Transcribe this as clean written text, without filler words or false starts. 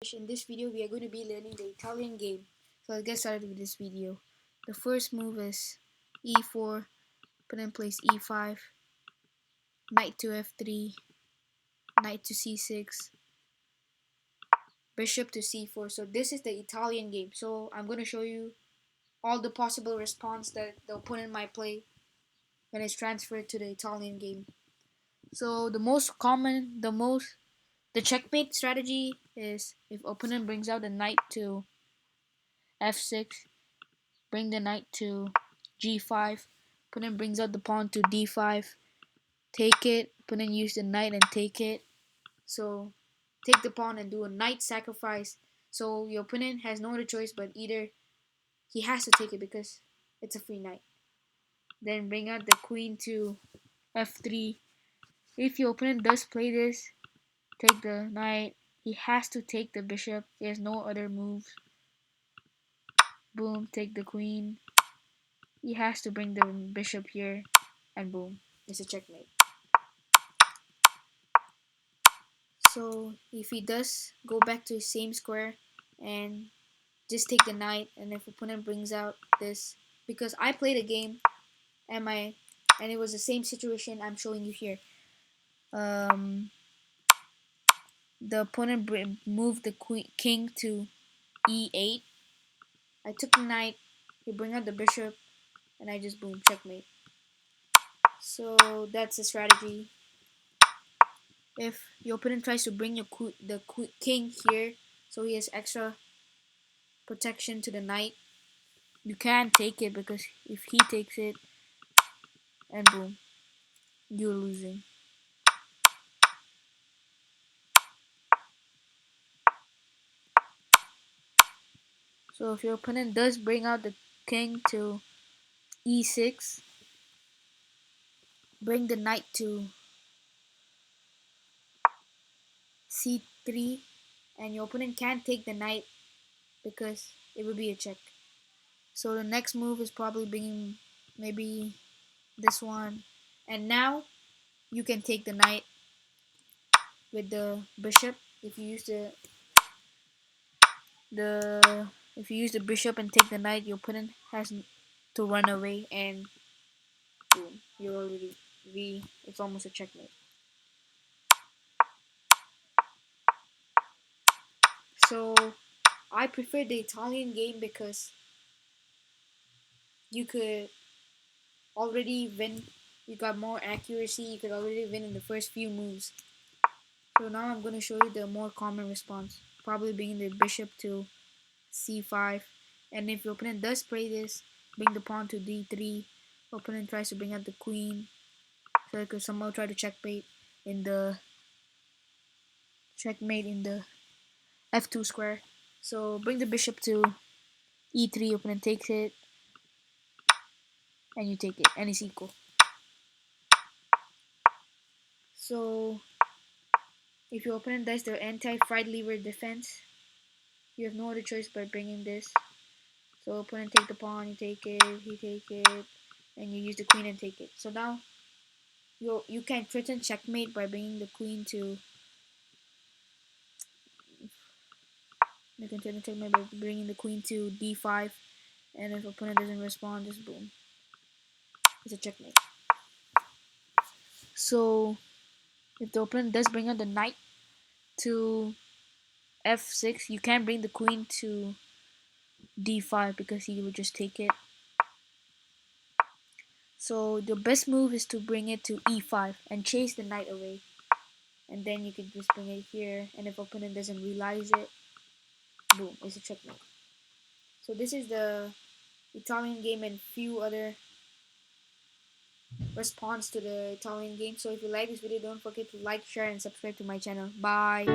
In this video, we are going to be learning the Italian game. So let's get started with this video. The first move is e4, put in place e5, knight to f3, knight to c6, bishop to c4. So this is the Italian game. So I'm going to show you all the possible response that the opponent might play when it's transferred to the Italian game. So the checkmate strategy is if opponent brings out the knight to f6, bring the knight to g5, opponent brings out the pawn to d5, take it, opponent use the knight and take it. So take the pawn and do a knight sacrifice. So your opponent has no other choice but either he has to take it because it's a free knight. Then bring out the queen to f3. If your opponent does play this, take the knight. He has to take the bishop. There's no other moves. Boom, take the queen. He has to bring the bishop here, and boom, it's a checkmate. So if he does go back to his same square and just take the knight, and if opponent brings out this, because I played a game and it was the same situation I'm showing you here. The opponent moved the king to e8. I took the knight, he bring out the bishop, and I just boom, checkmate. So that's the strategy. If your opponent tries to bring the king here, so he has extra protection to the knight, you can take it because if he takes it, and boom, you're losing. So if your opponent does bring out the king to e6, bring the knight to c3, and your opponent can't take the knight because it would be a check. So the next move is probably bringing maybe this one, and now you can take the knight with the bishop. If you use the bishop and take the knight, your opponent has to run away, and boom, you're already it's almost a checkmate. So I prefer the Italian game because you could already win. You got more accuracy. You could already win in the first few moves. So now I'm going to show you the more common response, probably bringing the bishop to c5, and if your opponent does play this, bring the pawn to d3. Opponent tries to bring out the queen, so I could somehow try to checkmate in the f2 square. So bring the bishop to e3. Opponent takes it, and you take it, and it's equal. So if your opponent does the anti-fried lever defense, you have no other choice but bringing this. So opponent take the pawn, you take it, he take it, and you use the queen and take it. So now you can threaten checkmate by bringing the queen to. You can threaten checkmate by bringing the queen to d5, and if opponent doesn't respond, just boom, it's a checkmate. So if the opponent does bring out the knight to f6, you can't bring the queen to d5 because he will just take it. So the best move is to bring it to e5 and chase the knight away. And then you can just bring it here, and if opponent doesn't realize it, boom, it's a checkmate. So this is the Italian game and few other response to the Italian game. So if you like this video, don't forget to like, share, and subscribe to my channel. Bye.